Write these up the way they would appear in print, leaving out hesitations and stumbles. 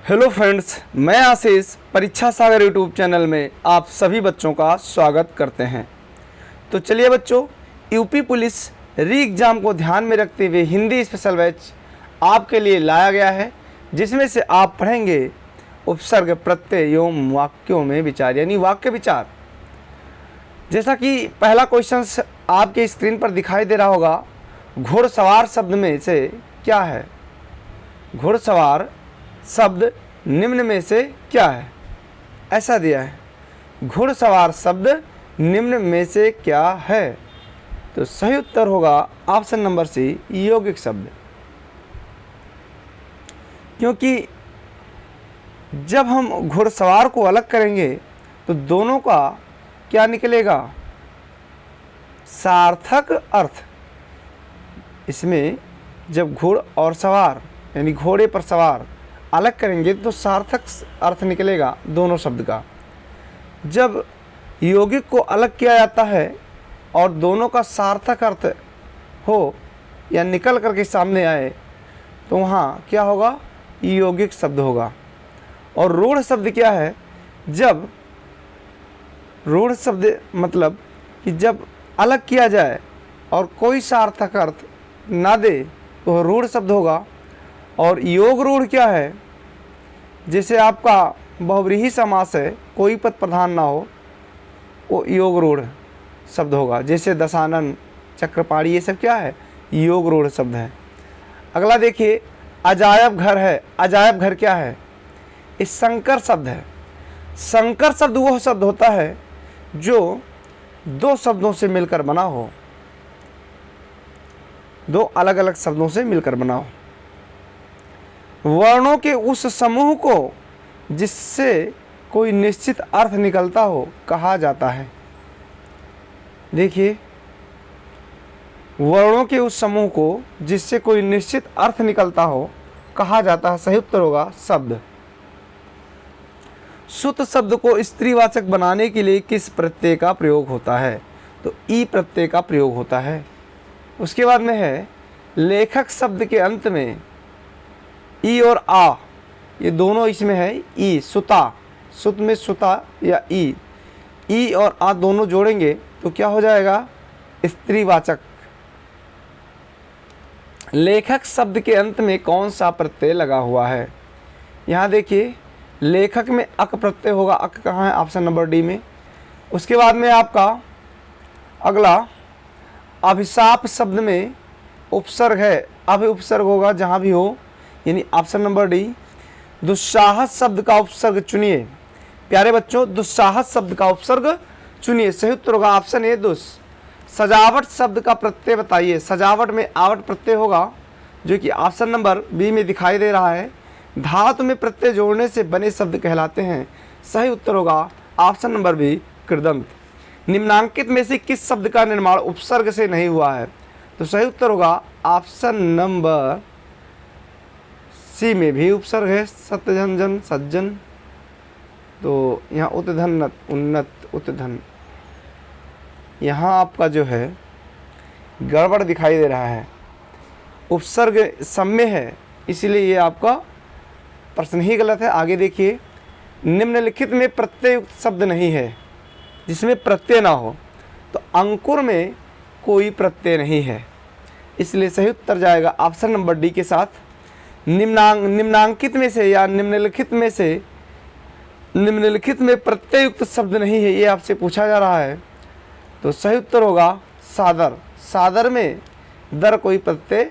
Hello friends, मैं आशीष परीक्षा सागर YouTube channel में आप सभी बच्चों का स्वागत करते हैं। तो चलिए बच्चों, यूपी पुलिस री एग्ज़ाम को ध्यान में रखते हुए हिंदी स्पेशल बैच आपके लिए लाया गया है, जिसमें से आप पढ़ेंगे उपसर्ग, प्रत्यय एवं वाक्यों में विचार यानी वाक्य विचार। जैसा कि पहला क्वेश्चन आपके स्क्रीन पर दिखाई दे रहा होगा, घुड़सवार शब्द में से क्या है? घुड़सवार शब्द निम्न में से क्या है? ऐसा दिया है, घुड़सवार शब्द निम्न में से क्या है? तो सही उत्तर होगा ऑप्शन नंबर सी, यौगिक शब्द। क्योंकि जब हम घुड़सवार को अलग करेंगे तो दोनों का क्या निकलेगा? सार्थक अर्थ। इसमें जब घुड़ और सवार यानी घोड़े पर सवार अलग करेंगे तो सार्थक अर्थ निकलेगा दोनों शब्द का। जब यौगिक को अलग किया जाता है और दोनों का सार्थक अर्थ हो या निकल करके सामने आए तो वहाँ क्या होगा? यौगिक शब्द होगा। और रूढ़ शब्द क्या है? जब रूढ़ शब्द मतलब कि जब अलग किया जाए और कोई सार्थक अर्थ ना दे तो रूढ़ शब्द होगा। और योग रूढ़ क्या है? जैसे आपका बहुव्रीहि समास है, कोई पद प्रधान ना हो, वो योग रूढ़ शब्द होगा। जैसे दशानन, चक्रपाणी, ये सब क्या है? योग रूढ़ शब्द है। अगला देखिए, अजायब घर है। अजायब घर क्या है? ये संकर शब्द है। संकर शब्द वो शब्द होता है जो दो शब्दों से मिलकर बना हो, दो अलग अलग शब्दों से मिलकर बना हो। वर्णों के उस समूह को जिससे कोई निश्चित अर्थ निकलता हो कहा जाता है। देखिए, वर्णों के उस समूह को जिससे कोई निश्चित अर्थ निकलता हो कहा जाता है। सही उत्तर होगा शब्द। सुत शब्द को स्त्रीवाचक बनाने के लिए किस प्रत्यय का प्रयोग होता है? तो ई प्रत्यय का प्रयोग होता है। उसके बाद में है, लेखक शब्द के अंत में ई और आ, ये दोनों इसमें है ई, सुता, सुत में सुता या ई और आ दोनों जोड़ेंगे तो क्या हो जाएगा? स्त्रीवाचक। लेखक शब्द के अंत में कौन सा प्रत्यय लगा हुआ है? यहाँ देखिए, लेखक में अक प्रत्यय होगा। अक कहाँ है? ऑप्शन नंबर डी में। उसके बाद में आपका अगला, अभिशाप शब्द में उपसर्ग है। अभि उपसर्ग होगा जहाँ भी हो, यानी ऑप्शन नंबर डी। दुस्साहस शब्द का उपसर्ग चुनिए। प्यारे बच्चों, दुस्साहस शब्द का उपसर्ग चुनिए। सही उत्तर होगा ऑप्शन ए, दुस। सजावट शब्द का प्रत्यय बताइए। सजावट में आवट प्रत्यय होगा, जो कि ऑप्शन नंबर बी में दिखाई दे रहा है। धातु में प्रत्यय जोड़ने से बने शब्द कहलाते हैं। सही उत्तर होगा ऑप्शन नंबर बी, कृदंत। निम्नांकित में से किस शब्द का निर्माण उपसर्ग से नहीं हुआ है? तो सही उत्तर होगा ऑप्शन नंबर सी में भी उपसर्ग है। सत्यझंझन, सज्जन। तो यहाँ उत्धन, उन्नत, उत्धन, यहाँ आपका जो है गड़बड़ दिखाई दे रहा है। उपसर्ग सम्य है, इसीलिए ये आपका प्रश्न ही गलत है। आगे देखिए, निम्नलिखित में प्रत्यय युक्त शब्द नहीं है। जिसमें प्रत्यय ना हो, तो अंकुर में कोई प्रत्यय नहीं है, इसलिए सही उत्तर जाएगा ऑप्शन नंबर डी के साथ। निम्नांकित में से या निम्नलिखित में से, निम्नलिखित में प्रत्यय युक्त शब्द नहीं है, ये आपसे पूछा जा रहा है। तो सही उत्तर होगा सादर। सादर में दर कोई प्रत्यय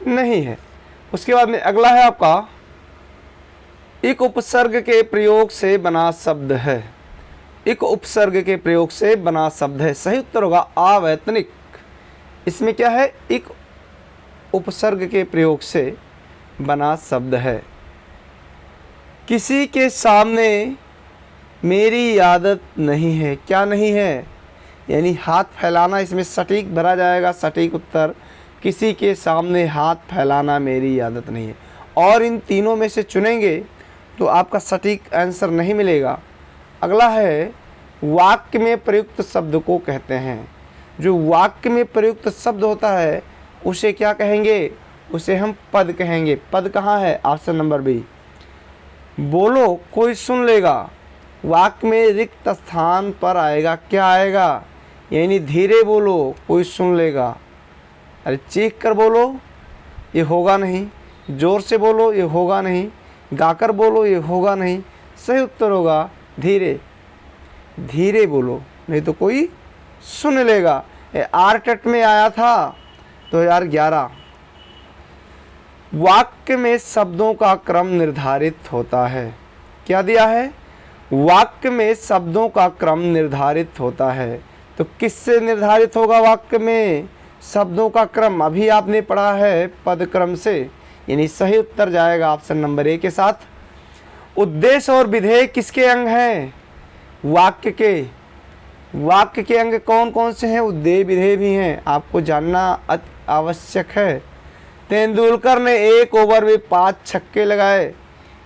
नहीं है। उसके बाद में अगला है आपका, एक उपसर्ग के प्रयोग से बना शब्द है। एक उपसर्ग के प्रयोग से बना शब्द है। सही उत्तर होगा आवैतनिक। इसमें क्या है? एक उपसर्ग के प्रयोग से बना शब्द है। किसी के सामने मेरी आदत नहीं है। क्या नहीं है? यानी हाथ फैलाना, इसमें सटीक भरा जाएगा। सटीक उत्तर, किसी के सामने हाथ फैलाना मेरी आदत नहीं है। और इन तीनों में से चुनेंगे तो आपका सटीक आंसर नहीं मिलेगा। अगला है, वाक्य में प्रयुक्त शब्द को कहते हैं। जो वाक्य में प्रयुक्त शब्द होता है उसे क्या कहेंगे? उसे हम पद कहेंगे। पद कहाँ है? Option number B. बोलो कोई सुन लेगा। वाक्य में रिक्त स्थान पर आएगा, क्या आएगा, यानी धीरे बोलो कोई सुन लेगा। अरे चीख कर बोलो ये होगा नहीं, जोर से बोलो ये होगा नहीं, गाकर बोलो ये होगा नहीं। सही उत्तर होगा धीरे। धीरे बोलो नहीं तो कोई सुन लेगा। ये आरटेट में आया था 2011। वाक्य में शब्दों का क्रम निर्धारित होता है। क्या दिया है? वाक्य में शब्दों का क्रम निर्धारित होता है। तो किससे निर्धारित होगा वाक्य में शब्दों का क्रम? अभी आपने पढ़ा है पद क्रम से, यानी सही उत्तर जाएगा ऑप्शन नंबर ए के साथ। उद्देश्य और विधेय किसके अंग हैं? वाक्य के। वाक्य के अंग कौन कौन से हैं? उद्देश्य विधेय भी हैं, आपको जानना आवश्यक है। तेंदुलकर ने 1 ओवर में 5 छक्के लगाए।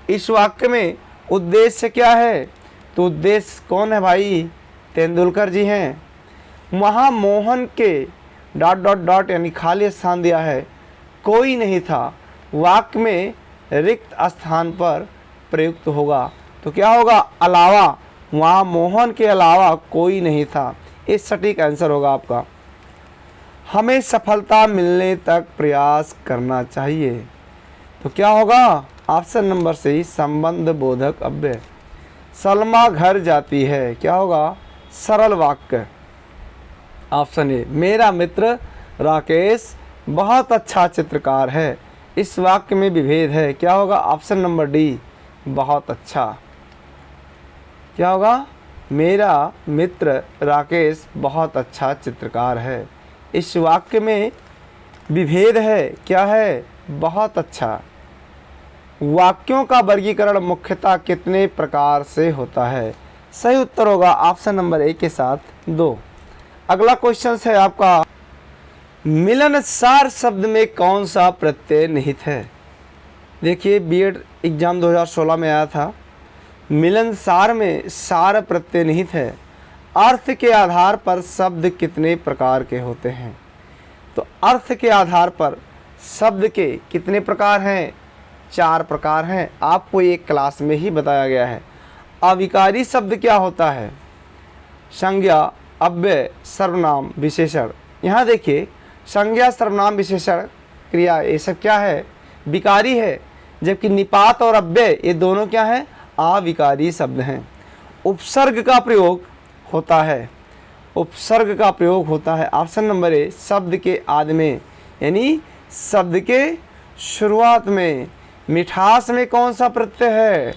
इस वाक्य में उद्देश्य क्या है? तो उद्देश्य कौन है भाई? तेंदुलकर जी हैं। वहाँ मोहन के ... यानी खाली स्थान दिया है, कोई नहीं था। वाक्य में रिक्त स्थान पर प्रयुक्त होगा तो क्या होगा? अलावा। वहाँ मोहन के अलावा कोई नहीं था। इस सटीक आंसर होगा आपका। हमें सफलता मिलने तक प्रयास करना चाहिए तो क्या होगा? ऑप्शन नंबर सी संबंध बोधक अव्यय। सलमा घर जाती है, क्या होगा? सरल वाक्य। Option A. मेरा मित्र राकेश बहुत अच्छा चित्रकार है। इस वाक्य में विभेद है, क्या होगा? ऑप्शन नंबर डी बहुत अच्छा। क्या होगा? मेरा मित्र राकेश बहुत अच्छा चित्रकार है। इस वाक्य में विभेद है, क्या है? बहुत अच्छा। वाक्यों का वर्गीकरण मुख्यतः कितने प्रकार से होता है? सही उत्तर होगा ऑप्शन नंबर ए के साथ 2। अगला क्वेश्चन है आपका, मिलनसार शब्द में कौन सा प्रत्यय निहित है? देखिए बीएड एग्जाम 2016 में आया था। मिलनसार में सार प्रत्यय निहित है। अर्थ के आधार पर शब्द कितने प्रकार के होते हैं? तो अर्थ के आधार पर शब्द के कितने प्रकार हैं? 4 प्रकार हैं। आपको एक क्लास में ही बताया गया है। अविकारी शब्द क्या होता है? संज्ञा, अव्यय, सर्वनाम, विशेषण। यहाँ देखिए संज्ञा, सर्वनाम, विशेषण, क्रिया, ये सब क्या है? विकारी है। जबकि निपात और अव्यय ये दोनों क्या हैं? अविकारी शब्द हैं। उपसर्ग का प्रयोग होता है। उपसर्ग का प्रयोग होता है ऑप्शन नंबर ए शब्द के आदि में, यानी शब्द के शुरुआत में। मिठास में कौन सा प्रत्यय है?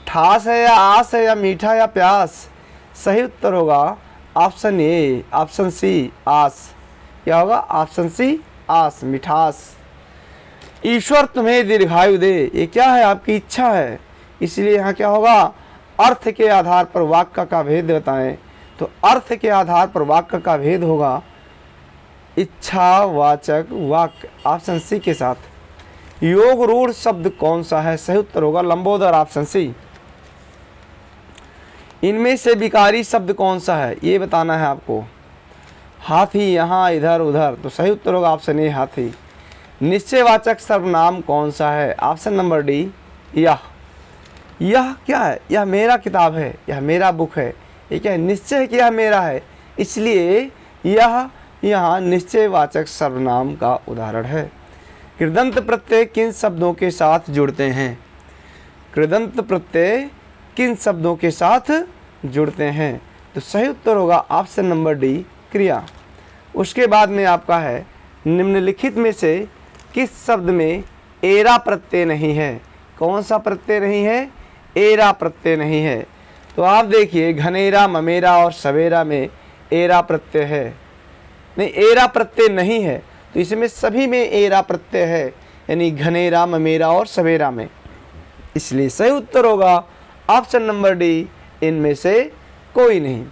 ठास है या आस है या मीठा या प्यास? सही उत्तर होगा ऑप्शन ए, ऑप्शन सी आस। क्या होगा? ऑप्शन सी आस, मिठास। ईश्वर तुम्हें दीर्घायु दे, ये क्या है? आपकी इच्छा है। इसलिए यहाँ क्या होगा? अर्थ के आधार पर वाक्य का भेद बताएं तो अर्थ के आधार पर वाक्य का भेद होगा इच्छावाचक वाक्य, ऑप्शन सी के साथ। योग रूढ़ शब्द कौन सा है? सही उत्तर होगा लंबोदर, ऑप्शन सी। इनमें से विकारी शब्द कौन सा है ये बताना है आपको। हाथी, यहाँ, इधर, उधर, तो सही उत्तर होगा ऑप्शन ए हाथी। निश्चयवाचक सर्वनाम कौन सा है? ऑप्शन नंबर डी यह। यह क्या है? यह मेरा किताब है, यह मेरा बुक है। ये क्या है? निश्चय है कि यह मेरा है, इसलिए यह यहाँ निश्चयवाचक सर्वनाम का उदाहरण है। कृदंत प्रत्यय किन शब्दों के साथ जुड़ते हैं? कृदंत प्रत्यय किन शब्दों के साथ जुड़ते हैं? तो सही उत्तर होगा ऑप्शन नंबर डी क्रिया। उसके बाद में आपका है निम्नलिखित में से किस शब्द में एरा प्रत्यय नहीं है? कौन सा प्रत्यय नहीं है? एरा प्रत्यय नहीं है। तो आप देखिए घनेरा, ममेरा और सवेरा में एरा प्रत्यय है। नहीं, एरा प्रत्यय नहीं है तो इसमें सभी में एरा प्रत्यय है, यानी घनेरा, ममेरा और सवेरा में। इसलिए सही उत्तर होगा ऑप्शन नंबर डी, इनमें से कोई नहीं।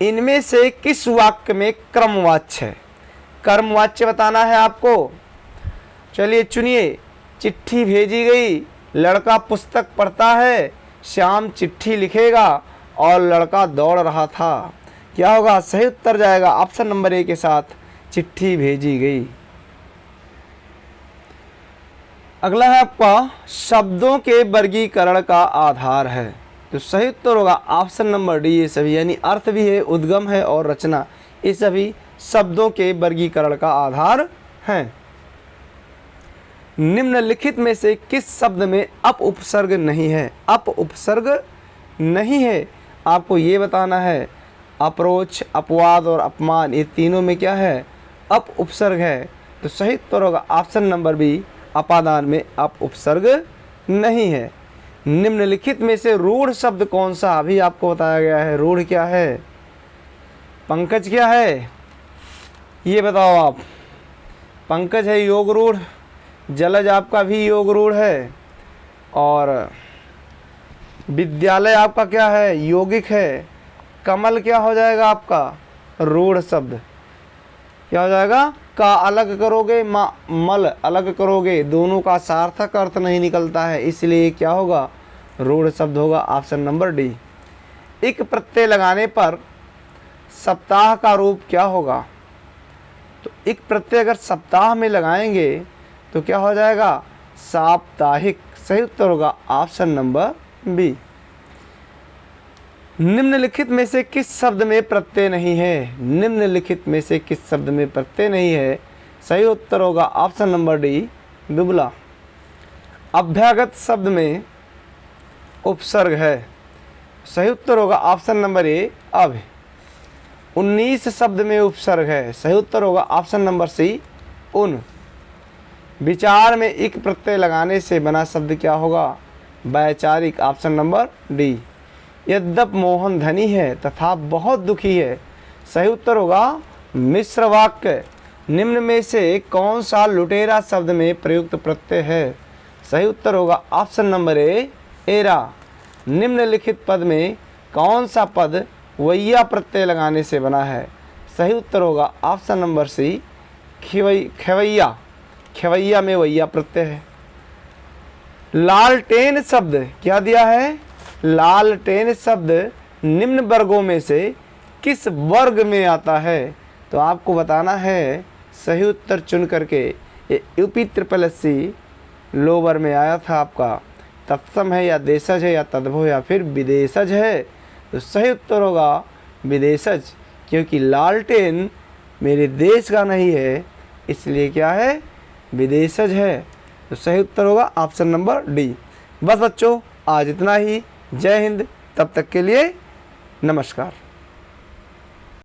इनमें से किस वाक्य में क्रमवाच्य है? कर्मवाच्य बताना है आपको। चलिए चुनिए। चिट्ठी भेजी गई, लड़का पुस्तक पढ़ता है, श्याम चिट्ठी लिखेगा और लड़का दौड़ रहा था। क्या होगा? सही उत्तर जाएगा ऑप्शन नंबर ए के साथ, चिट्ठी भेजी गई। अगला है आपका शब्दों के वर्गीकरण का आधार है। तो सही उत्तर होगा ऑप्शन नंबर डी ये सभी, यानी अर्थ भी है, उद्गम है और रचना, ये सभी शब्दों के वर्गीकरण का आधार हैं। निम्नलिखित में से किस शब्द में अप उपसर्ग नहीं है? अप उपसर्ग नहीं है, आपको ये बताना है। अप्रोच, अपवाद और अपमान, ये तीनों में क्या है? अप उपसर्ग है। तो सही उत्तर होगा ऑप्शन नंबर बी, अपादान में अप उपसर्ग नहीं है। निम्नलिखित में से रूढ़ शब्द कौन सा? अभी आपको बताया गया है। रूढ़ क्या है? पंकज क्या है? ये बताओ आप। पंकज है योग रूढ़, जलज आपका भी योग रूढ़ है, और विद्यालय आपका क्या है? यौगिक है। कमल क्या हो जाएगा आपका? रूढ़ शब्द। क्या हो जाएगा? का अलग करोगे, मल अलग करोगे, दोनों का सार्थक अर्थ नहीं निकलता है, इसलिए क्या होगा? रूढ़ शब्द होगा ऑप्शन नंबर डी। इक प्रत्यय लगाने पर सप्ताह का रूप क्या होगा? तो इक प्रत्यय अगर सप्ताह में लगाएंगे तो क्या हो जाएगा? साप्ताहिक। सही उत्तर होगा ऑप्शन नंबर बी। निम्नलिखित में से किस शब्द में प्रत्यय नहीं है? निम्नलिखित में से किस शब्द में प्रत्यय नहीं है? सही उत्तर होगा ऑप्शन नंबर डी, दुबला। अभ्यागत शब्द में उपसर्ग है। सही उत्तर होगा ऑप्शन नंबर ए, अब। 19 शब्द में उपसर्ग है। सही उत्तर होगा ऑप्शन नंबर सी, उन। विचार में इक प्रत्यय लगाने से बना शब्द क्या होगा? वैचारिक। Option number D. यद्यप मोहन धनी है तथा बहुत दुखी है। सही उत्तर होगा मिश्र वाक्य। निम्न में से कौन सा लुटेरा शब्द में प्रयुक्त प्रत्यय है? सही उत्तर होगा ऑप्शन नंबर ए, एरा। निम्नलिखित पद में कौन सा पद वैया प्रत्यय लगाने से बना है? सही उत्तर होगा ऑप्शन नंबर सी, खेवैया। खेवैया में वैया प्रत्यय है। लालटेन शब्द क्या दिया है? लालटेन शब्द निम्न वर्गों में से किस वर्ग में आता है? तो आपको बताना है सही उत्तर चुन करके। ये यूपी ट्रिपल एससी लोअर में आया था आपका। तत्सम है या देशज है या तद्भव या फिर विदेशज है? तो सही उत्तर होगा विदेशज, क्योंकि लालटेन मेरे देश का नहीं है, इसलिए क्या है? विदेशज है। तो सही उत्तर होगा ऑप्शन नंबर डी। बस बच्चों आज इतना ही। जय हिंद, तब तक के लिए नमस्कार।